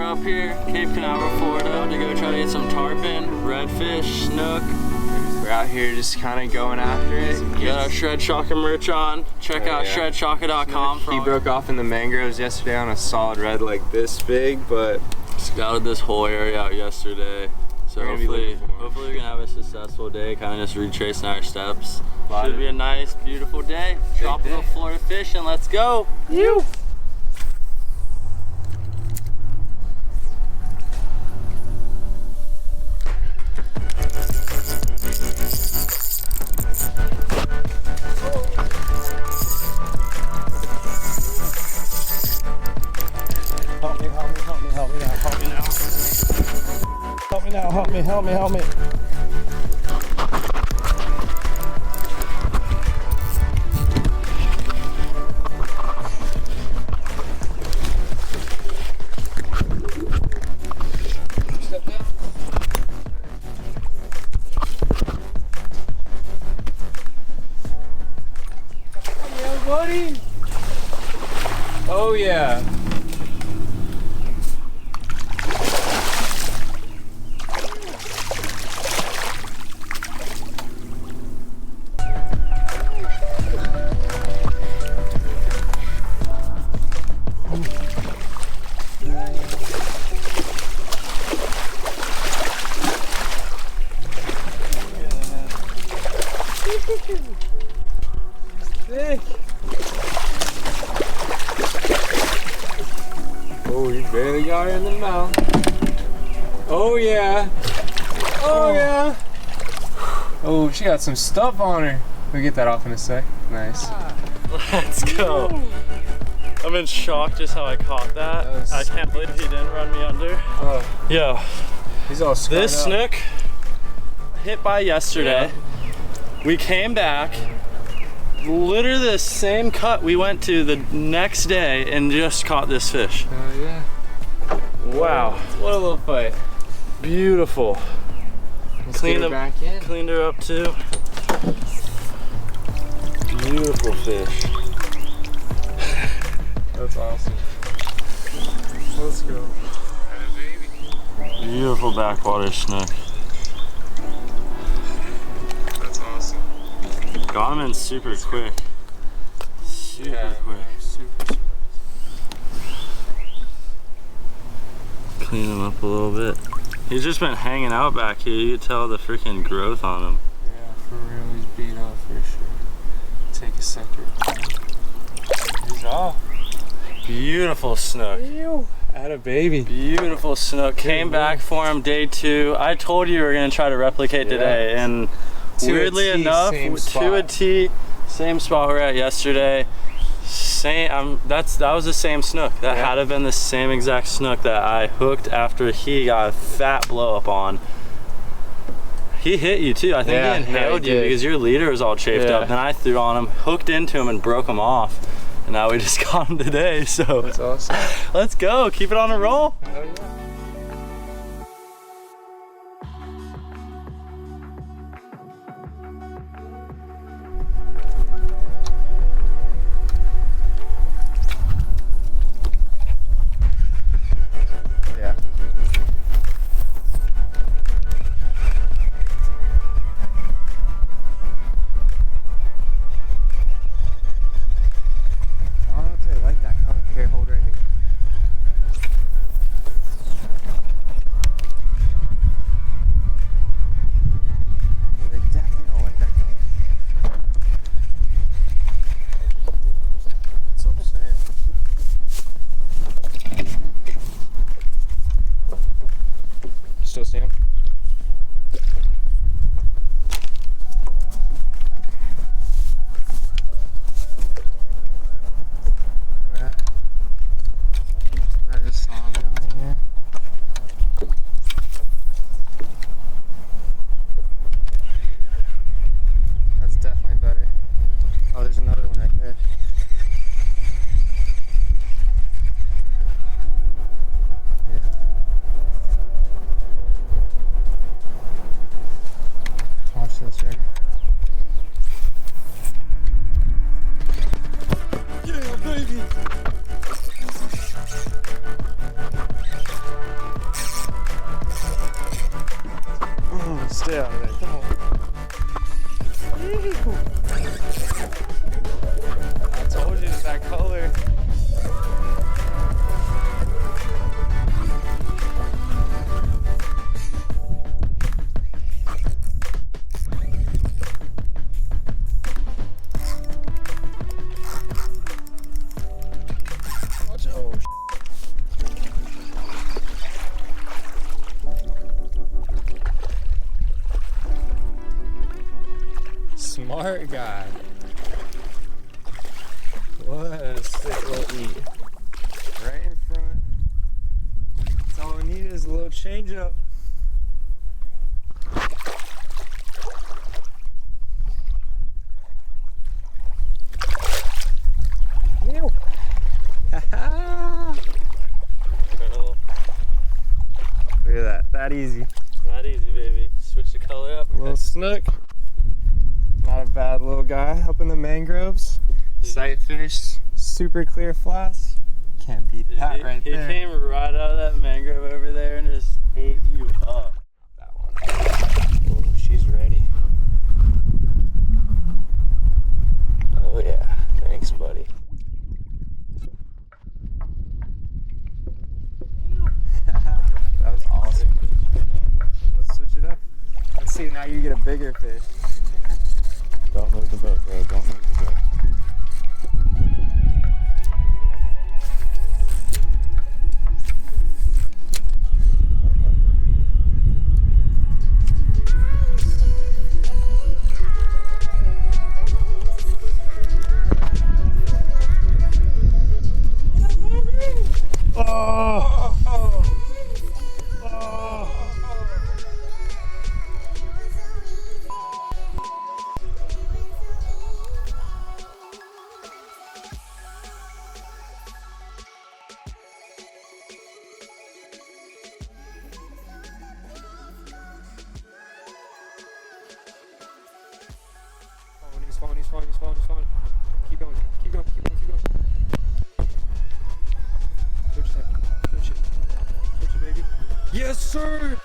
up here, Cape Canaveral, Florida, to go try to get some tarpon, redfish, snook. We're out here just kind of going after it. Got our Shred Shaka merch on. Check out shredshaka.com. He broke off in the mangroves yesterday on a solid red like this big, but scouted this whole area out yesterday. So hopefully we can have a successful day, kind of just retracing our steps. Should be a nice, beautiful day. Tropical Florida fishing, let's go. You. Help me. Step down. Yeah, buddy. oh yeah. Thick. Oh, you barely got her in the mouth. Oh yeah. Oh yeah. Oh, she got some stuff on her. We'll get that off in a sec. Nice. Let's go. I'm in shock just how I caught that. I can't believe he didn't run me under. Yo, he's all scarred this up. snook hit by yesterday. We came back, literally the same cut we went to the next day and just caught this fish. Yeah. Wow. What a little fight. Beautiful. Let's get her back in. Cleaned her up too. Beautiful fish. That's awesome. Let's go. Beautiful backwater snook. That's awesome. Got him in super quick. Super quick. Super. Clean him up a little bit. He's just been hanging out back here. You can tell the freaking growth on him. Yeah, for real, he's beat up for sure. Take a second. He's off. Beautiful snook. Had a baby. Beautiful snook. Came back for him day 2. I told you we were gonna try to replicate today, and weirdly enough, to a T, same spot we were at yesterday. That was the same snook. That had to have been the same exact snook that I hooked after he got a fat blow up on. He hit you too. I think he inhaled you because your leader was all chafed up. Then I threw on him, hooked into him, and broke him off. And now we just got him today. So that's awesome. Let's go. Keep it on a roll. Oh, yeah. smart guy. What a sick little eat. Right in front. That's all we need is a little change up. Ew. Look at that. That easy. Not easy, baby. Switch the color up. Little snook. Not a bad little guy up in the mangroves. Sight fish, super clear flats. Can't beat that right there. He came right out of that mangrove over there and just ate you up. That one. Oh, she's ready. Oh yeah. Thanks, buddy. That was awesome. Let's switch it up. Let's see, now you get a bigger fish. Don't move the boat, bro. Don't move the boat. He's falling. Keep going. Switch it, baby. Yes, sir!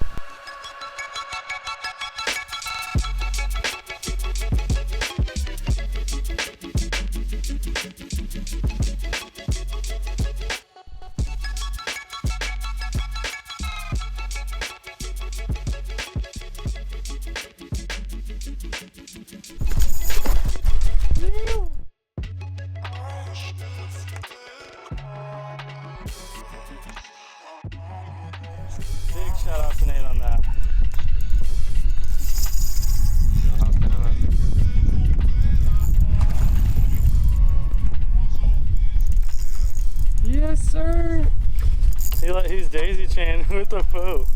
Big shout out to Nate on that. Yes, sir! He's daisy chaining with the boat.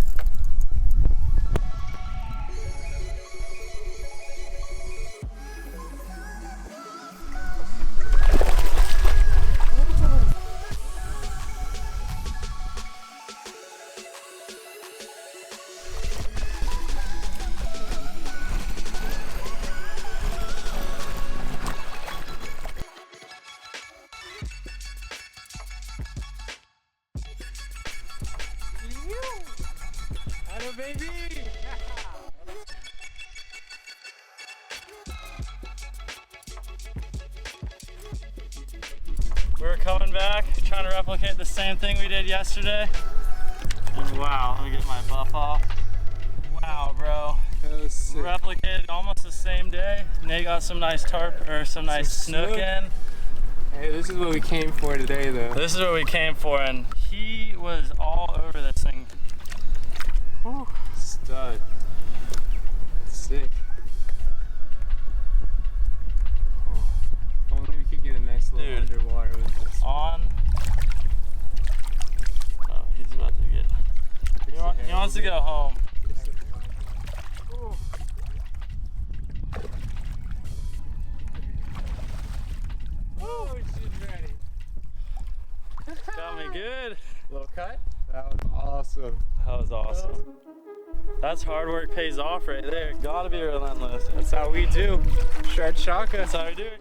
Baby! We're coming back, trying to replicate the same thing we did yesterday. And wow, let me get my buff off. Wow, bro. That was sick. Replicated almost the same day. Nate got some nice some nice snook in. Hey, this is what we came for today, though. This is what we came for, and he was all over this thing. Whew. Stud. Sick. Oh. Only we could get a nice little underwater with this. Oh, he's about to get. He wants to go home. Oh, she's ready. Got me good. Little cut? That was awesome. That was awesome. That's hard work pays off right there. Gotta be relentless. That's how we do. Shred Shaka. That's how we do it.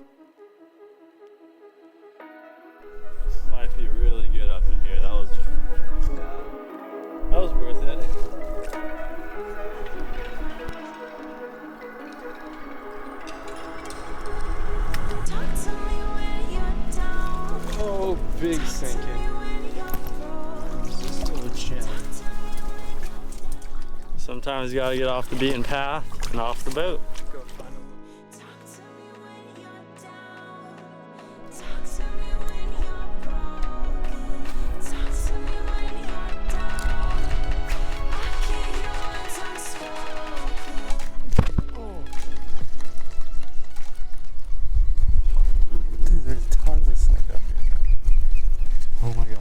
Might be really good up in here. That was worth it. Oh, big sinking. Just a little gem. Sometimes you gotta get off the beaten path and off the boat. Go find a Oh my god.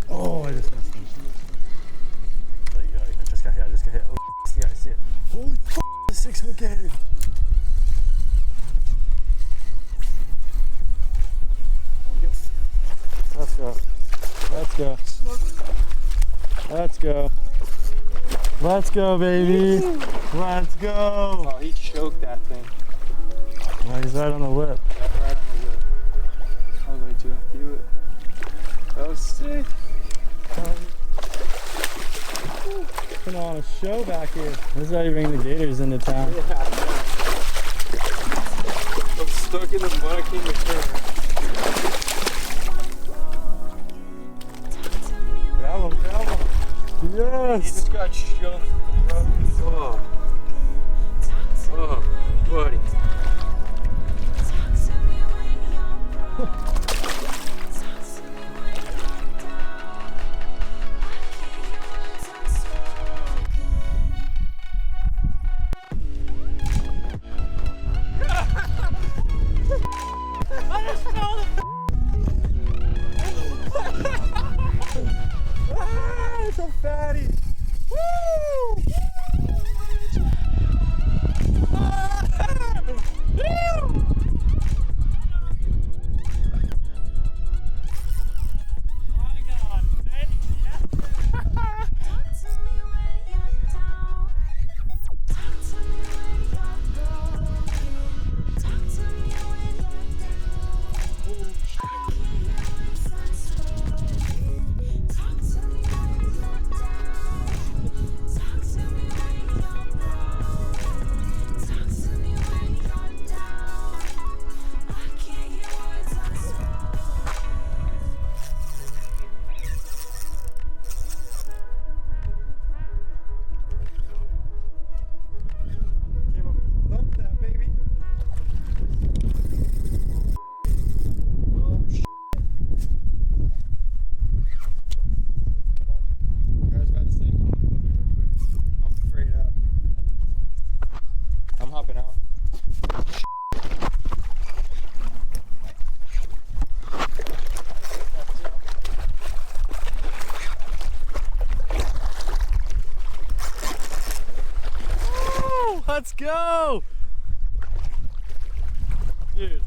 Oh, I just missed him. Oh, you got it. I just got hit. Oh, I see it. Holy f***, a 6-foot gator. Let's go. Let's go. Let's go. Let's go, baby. Let's go. Oh, he choked that thing. Oh, he's right on the lip. Yeah, right on the lip. I was like, dude, I feel it. That was sick. Putting on a show back here. This is how you bring the gators into town. Yeah, I'm stuck in the mud. I can't even turn. Grab him. He Yes. just got choked, bro. Oh, buddy. It's a fatty. Woo! Let's go! Dude.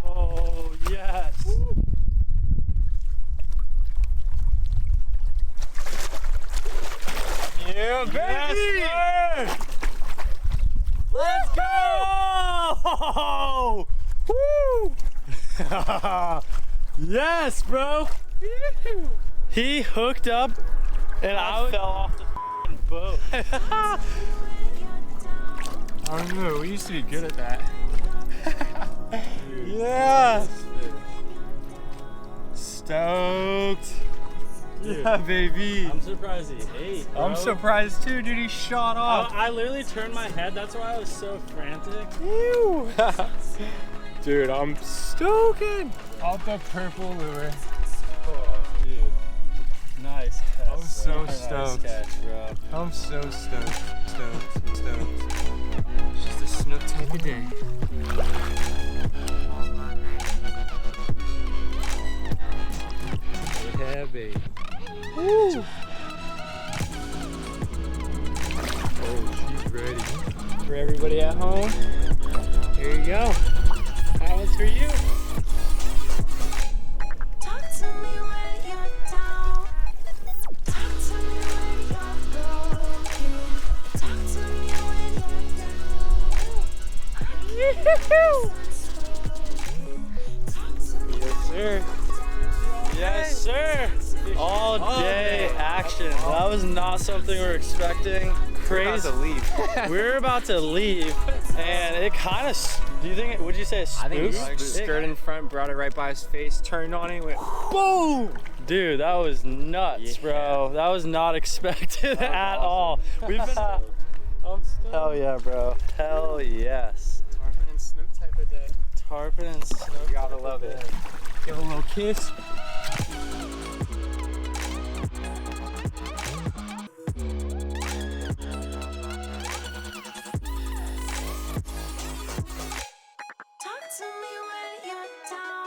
Oh, yes. Woo. Yeah, baby! Yes, sir. Let's go! Woo! Yes, bro! He hooked up and I fell off the boat. I don't know, we used to be good at that. Dude, yeah! Stoked! Dude, yeah, baby! I'm surprised he ate, bro. I'm surprised too, dude, he shot off. I literally turned my head, that's why I was so frantic. Ew. Dude, I'm stoking! Off the purple lure. Oh, dude. Nice catch. I'm so stoked. Nice catch, bro. I'm so stoked. Stoked. It's just a Snook type of day. Yeah, baby. Woo! Oh, she's ready. For everybody at home, here you go. That one's for you. Talk to me when you're down. Talk to me when you're broken. Talk to me when you're down. Yes, sir. Yes, sir! All day action. That was not something we were expecting. Crazy. We're about to leave, and it kind of. Do you think? Would you say it spooked? I think he skirted in front, brought it right by his face, turned on it, went boom! Dude, that was nuts, bro. That was not expected at all. We've been. I'm stoked. Hell yeah, bro. Hell yes. Tarpon and Snook type of day. Tarpon and Snook. You gotta love it. Give a little kiss. me when you're down.